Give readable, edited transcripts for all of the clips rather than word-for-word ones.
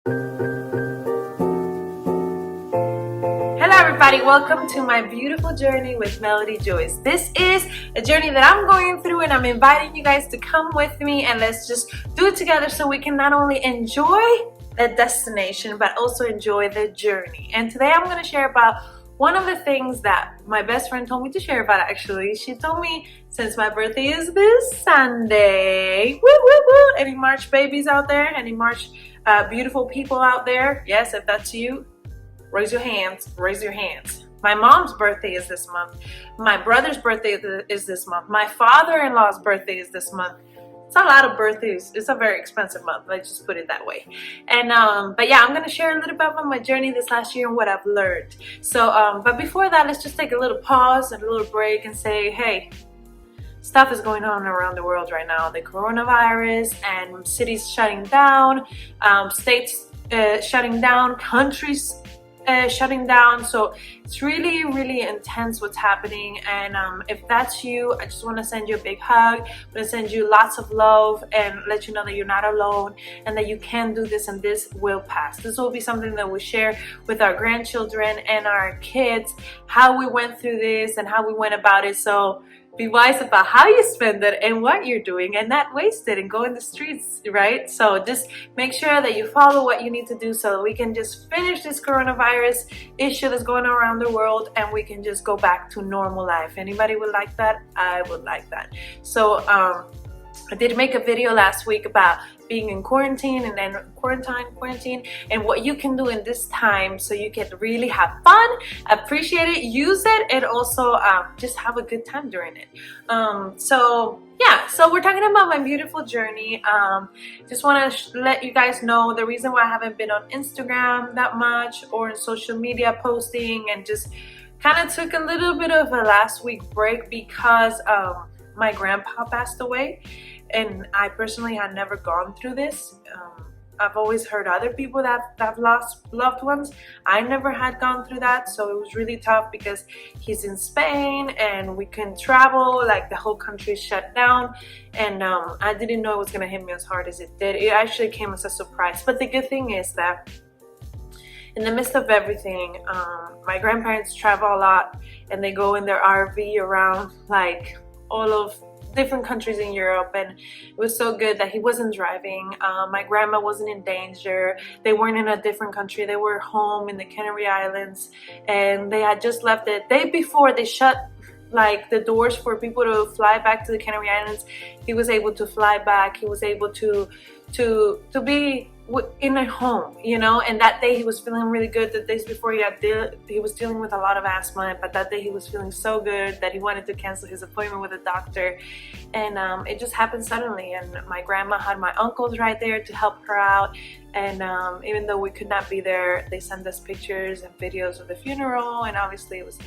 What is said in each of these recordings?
Hello everybody, welcome to my beautiful journey with Melody Joyce. This is a journey that I'm going through and I'm inviting you guys to come with me and let's just do it together so we can not only enjoy the destination but also enjoy the journey. And today I'm going to share about one of the things that my best friend told me to share about actually. She told me since my birthday is this Sunday, woo woo woo, any March babies out there, any March beautiful people out there, yes, if that's you, raise your hands, raise your hands. My mom's birthday is this month. My brother's birthday is this month. My father-in-law's birthday is this month. It's a lot of birthdays. It's a very expensive month. Let's just put it that way. And but yeah, I'm gonna share a little bit about my journey this last year and what I've learned. So, but before that, let's just take a little pause and a little break and say, hey, stuff is going on around the world right now. The coronavirus and cities shutting down, states shutting down, countries shutting down. So it's really intense what's happening, and if that's you, I just want to send you a big hug. I'm going to send you lots of love and let you know that you're not alone and that you can do this and this will pass. This will be something that we share with our grandchildren and our kids, how we went through this and how we went about it. So be wise about how you spend it and what you're doing and not waste it and go in the streets, right? So just make sure that you follow what you need to do so that we can just finish this coronavirus issue that's going on around the world and we can just go back to normal life. Anybody would like that? I would like that. So I did make a video last week about being in quarantine and then quarantine and what you can do in this time so you can really have fun, appreciate it, use it, and also just have a good time during it. So yeah, so we're talking about my beautiful journey. Just want to let you guys know the reason why I haven't been on Instagram that much or in social media posting, and just kind of took a little bit of a last week break because my grandpa passed away. And I personally had never gone through this. I've always heard other people that have lost loved ones. I never had gone through that, so it was really tough because he's in Spain and we couldn't travel, like the whole country shut down. And I didn't know it was gonna hit me as hard as it did. It actually came as a surprise. But the good thing is that in the midst of everything, my grandparents travel a lot and they go in their RV around like all of different countries in Europe, and it was so good that he wasn't driving. My grandma wasn't in danger. They weren't in a different country. They were home in the Canary Islands, and they had just left the day before they shut like the doors for people to fly back to the Canary Islands. He was able to fly back. He was able to be in a home, you know. And that day he was feeling really good. The days before he was dealing with a lot of asthma, but that day he was feeling so good that he wanted to cancel his appointment with a doctor. And it just happened suddenly, and my grandma had my uncles right there to help her out. And even though we could not be there, they sent us pictures and videos of the funeral, and obviously it was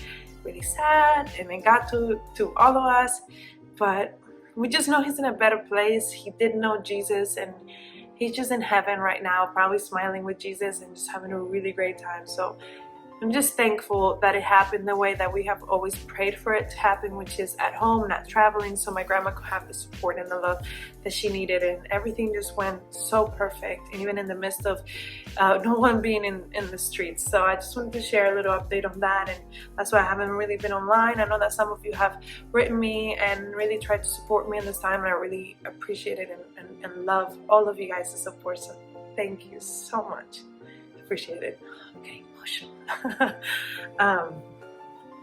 really sad and it got to all of us, but we just know he's in a better place. He did know Jesus and he's just in heaven right now, probably smiling with Jesus and just having a really great time. So I'm just thankful that it happened the way that we have always prayed for it to happen, which is at home, not traveling, so my grandma could have the support and the love that she needed. And everything just went so perfect, and even in the midst of no one being in the streets. So I just wanted to share a little update on that, and that's why I haven't really been online. I know that some of you have written me and really tried to support me in this time, and I really appreciate it and love all of you guys' support. So thank you so much. Appreciate it. Okay.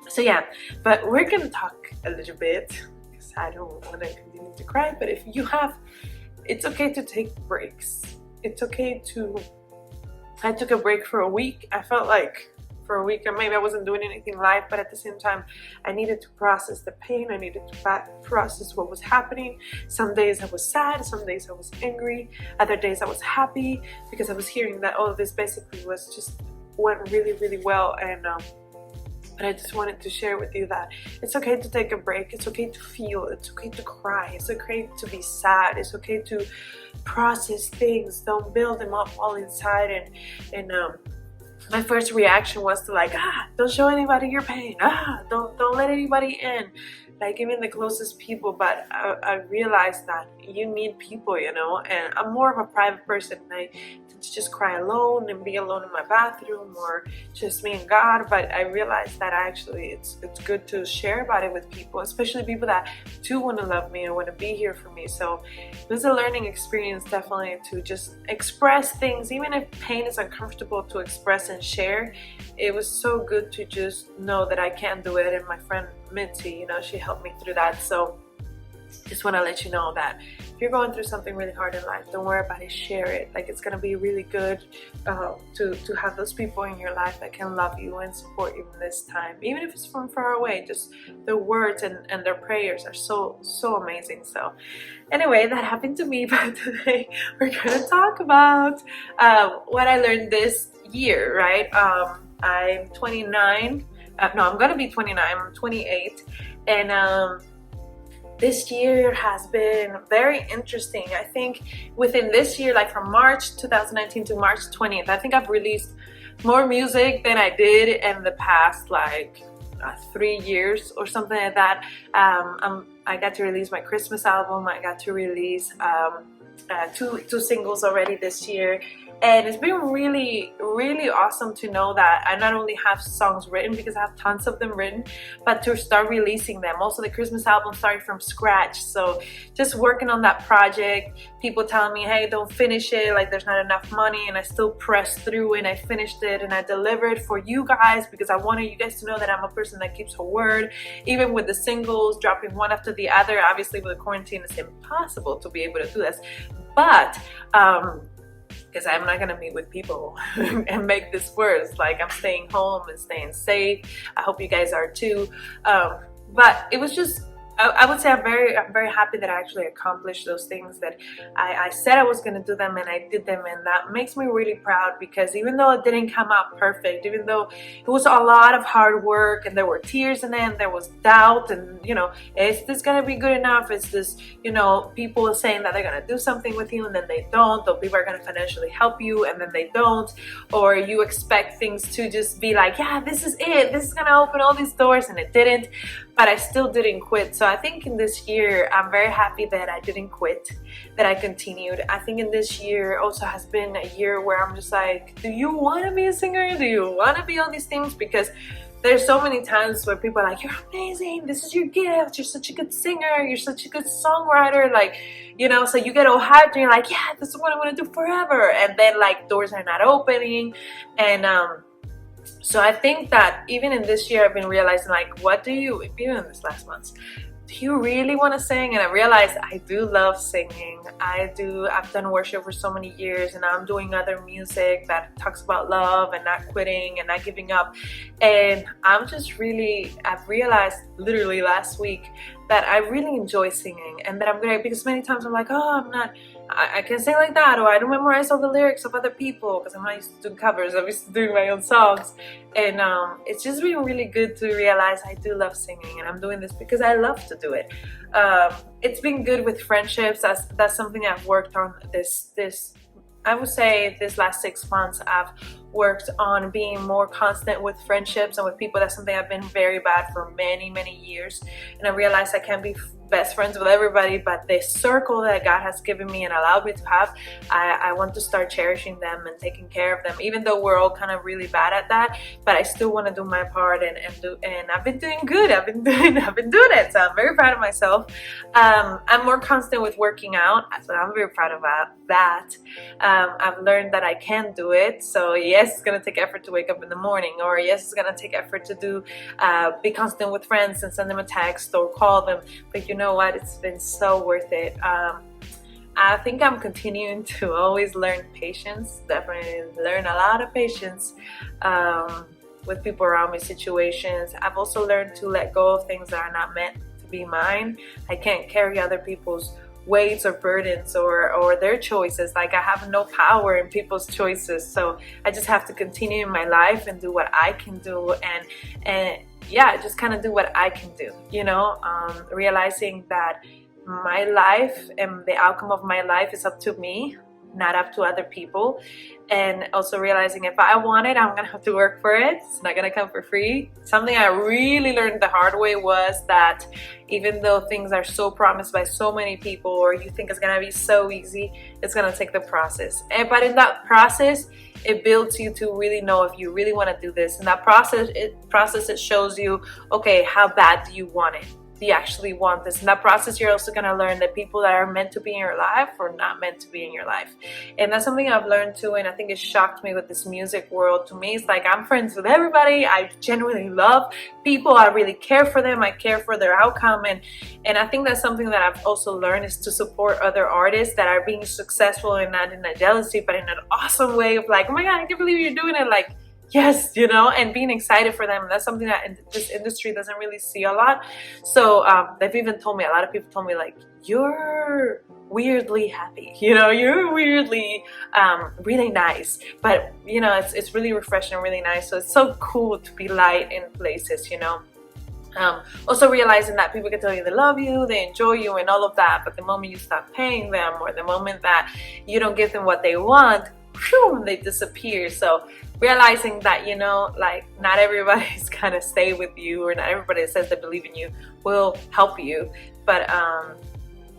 So yeah, but we're gonna talk a little bit because I don't want to continue to cry. But if you have, it's okay to take breaks. It's okay to. I took a break for a week. I felt like for a week, and maybe I wasn't doing anything live, but at the same time, I needed to process the pain. I needed to process what was happening. Some days I was sad, some days I was angry, other days I was happy because I was hearing that all of this basically was just went really well. And but I just wanted to share with you that it's okay to take a break. It's okay to feel. It's okay to cry. It's okay to be sad. It's okay to process things. Don't build them up all inside. And my first reaction was to like, don't show anybody your pain. Don't let anybody in. like even the closest people, but I realized that you need people, you know, and I'm more of a private person. I tend to just cry alone and be alone in my bathroom, or just me and God. But I realized that actually it's good to share about it with people, especially people that do want to love me and want to be here for me. So it was a learning experience, definitely, to just express things, even if pain is uncomfortable to express and share. It was so good to just know that I can do it. And my friend Mitzi, you know, she helped me through that. So just want to let you know that if you're going through something really hard in life, don't worry about it, share it. Like, it's going to be really good to have those people in your life that can love you and support you in this time, even if it's from far away. Just their words and their prayers are so amazing. So anyway, that happened to me, but today we're going to talk about what I learned this year, right? I'm 29. No, I'm gonna be 29. I'm 28, and this year has been very interesting. I think within this year, like from March 2019 to March 20th, I think I've released more music than I did in the past like 3 years or something like that. I got to release my Christmas album. I got to release two singles already this year. And it's been really awesome to know that I not only have songs written, because I have tons of them written, but to start releasing them. Also, the Christmas album started from scratch. So just working on that project, people telling me, hey, don't finish it, like there's not enough money, and I still pressed through and I finished it and I delivered for you guys, because I wanted you guys to know that I'm a person that keeps her word. Even with the singles, dropping one after the other. Obviously with the quarantine, it's impossible to be able to do this, but because I'm not gonna meet with people and make this worse. Like, I'm staying home and staying safe. I hope you guys are too. But it was just, I would say I'm very happy that I actually accomplished those things that I said I was gonna do them, and I did them, and that makes me really proud. Because even though it didn't come out perfect, even though it was a lot of hard work and there were tears in it, and there was doubt, and you know, is this gonna be good enough? Is this, you know, people saying that they're gonna do something with you and then they don't, or people are gonna financially help you and then they don't, or you expect things to just be like, yeah, this is it, this is gonna open all these doors, and it didn't. But I still didn't quit. So I think in this year, I'm very happy that I didn't quit, that I continued. I think in this year also has been a year where I'm just like, do you want to be a singer? Do you want to be all these things? Because there's so many times where people are like, you're amazing, this is your gift, you're such a good singer, you're such a good songwriter, like, you know, so you get all hyped and you're like, yeah, this is what I want to do forever. And then like doors are not opening. And so I think that even in this year, I've been realizing, like, what do you, even in this last month, do you really want to sing? And I realized I do love singing. I've done worship for so many years, and I'm doing other music that talks about love and not quitting and not giving up. And I've realized literally last week that I really enjoy singing, and that I'm great, because many times I'm like, oh, I can't sing like that, or I don't memorize all the lyrics of other people, because I'm not used to do covers, I'm used to doing my own songs. And it's just been really good to realize I do love singing, and I'm doing this because I love to do it. It's been good with friendships. That's something I've worked on this I would say this last 6 months. I've worked on being more constant with friendships and with people. That's something I've been very bad for many years, and I realized I can't be best friends with everybody, but the circle that God has given me and allowed me to have, I want to start cherishing them and taking care of them, even though we're all kind of really bad at that. But I still want to do my part, and I've been doing good. I've been doing it, so I'm very proud of myself. I'm more constant with working out, so I'm very proud of that. I've learned that I can do it. So yes, it's gonna take effort to wake up in the morning, or yes, it's gonna take effort to be constant with friends and send them a text or call them, but you know what, it's been so worth it. I think I'm continuing to always learn patience, definitely learn a lot of patience with people around me, situations. I've also learned to let go of things that are not meant to be mine. I can't carry other people's weights or burdens or their choices. Like, I have no power in people's choices, so I just have to continue in my life and do what I can do, and yeah, just kind of do what I can do, you know, realizing that my life and the outcome of my life is up to me. not up to other people. And also realizing if I want it, I'm gonna have to work for it. It's not gonna come for free. Something I really learned the hard way was that even though things are so promised by so many people, or you think it's gonna be so easy, it's gonna take the process. But in that process, it builds you to really know if you really want to do this. In that process, it shows you, okay, how bad do you want it? Do you actually want this? In that process, you're also going to learn that people that are meant to be in your life are not meant to be in your life. And that's something I've learned too, and I think it shocked me with this music world. To me, it's like I'm friends with everybody. I genuinely love people. I really care for them. I care for their outcome. And I think that's something that I've also learned, is to support other artists that are being successful, and not in a jealousy, but in an awesome way of like, oh my God, I can't believe you're doing it. Like, yes, you know, and being excited for them. That's something that in this industry doesn't really see a lot. So they've even told me, a lot of people told me, like, you're weirdly happy, you know, you're weirdly really nice. But you know, it's really refreshing and really nice. So it's so cool to be light in places, you know. Also realizing that people can tell you they love you, they enjoy you, and all of that, but the moment you stop paying them, or the moment that you don't give them what they want, whew, they disappear. So realizing that, you know, like, not everybody's gonna stay with you, or not everybody that says they believe in you will help you. But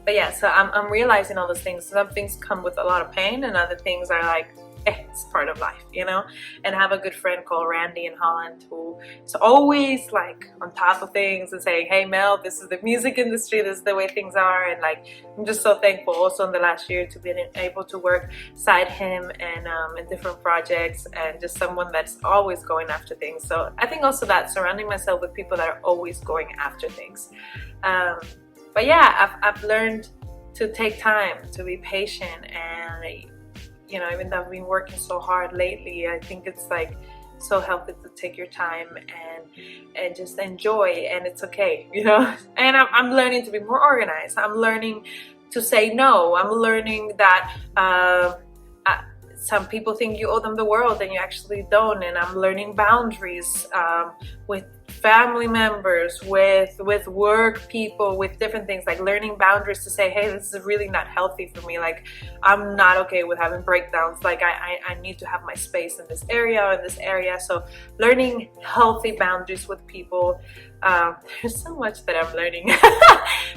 yeah, so I'm realizing all those things. Some things come with a lot of pain, and other things are like, it's part of life, you know. And I have a good friend called Randy in Holland, who is always like on top of things and saying, hey Mel, this is the music industry, this is the way things are. And like, I'm just so thankful also in the last year to be able to work beside him and in different projects, and just someone that's always going after things. So I think also that surrounding myself with people that are always going after things. But yeah, I've learned to take time, to be patient, and you know, even though I've been working so hard lately, I think it's like so healthy to take your time and just enjoy, and it's okay, you know. And I'm learning to be more organized. I'm learning to say no. I'm learning that some people think you owe them the world and you actually don't. And I'm learning boundaries with family members, with work people, with different things, like learning boundaries to say, hey, this is really not healthy for me. Like, I'm not okay with having breakdowns. Like, I need to have my space in this area or in this area. So learning healthy boundaries with people. There's so much that I'm learning.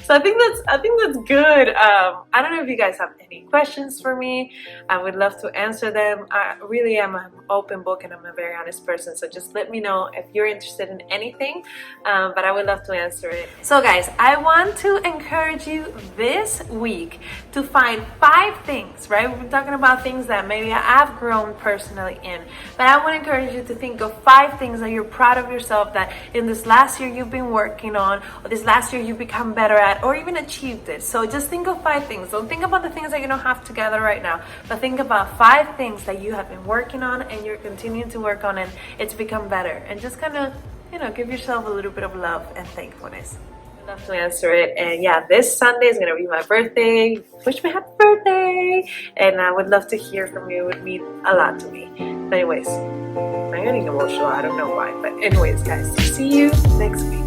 So I think that's good. I don't know if you guys have any questions for me. I would love to answer them. I really am an open book, and I'm a very honest person. So just let me know if you're interested in anything. But I would love to answer it. So guys, I want to encourage you this week to find 5 things, right? We've been talking about things that maybe I've grown personally in. But I want to encourage you to think of 5 things that you're proud of yourself, that in this last year you've been working on, or this last year you've become better at, or even achieved it. So just think of 5 things. Don't think about the things that you don't have together right now, but think about 5 things that you have been working on and you're continuing to work on, and it's become better. And just kind of, you know, give yourself a little bit of love and thankfulness. I'd love to answer it. And yeah, this Sunday is gonna be my birthday. Wish me happy birthday, and I would love to hear from you. It would mean a lot to me. But anyways, I'm getting emotional. I don't know why, but anyways, guys, see you next week.